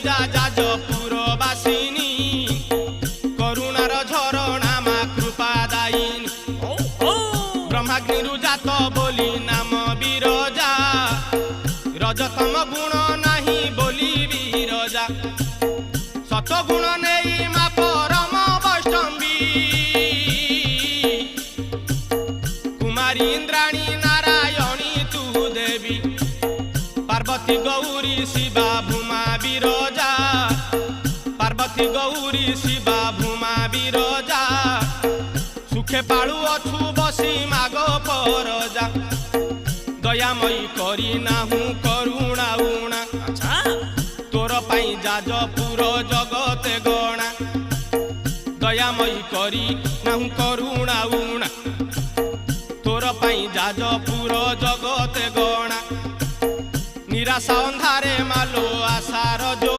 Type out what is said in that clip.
রাজা যাজপুর বাসিনী করুণার ঝরণা মা কৃপা দায়িনী ব্রহ্মাগ্নিরু জাত বলি নাম বিরজা রজতম গুণ নাহি বলি বিরজা সতগুণ নেই মা পরম বৈষ্ণবী কুমারী ইন্দ্রাণী নারায়ণী তু দেবী পার্বতী গৌরী শিবা ভূমা বিরজা পার্বতী গৌরী শিবা ভূমা বিরজা সুখে পাড়ু অছু বসি মাগ পরজা দয়াময়ী করি নাহু করুণা উଣା তোর পাই যাজপুর জগতে গণা দয়াময়ী করি নাহু করুণা উଣା তোর পাই যাজপুর জগতে গণা নিরাশা ଅନ୍ଧାରେ ମାଲୋ ଆଶା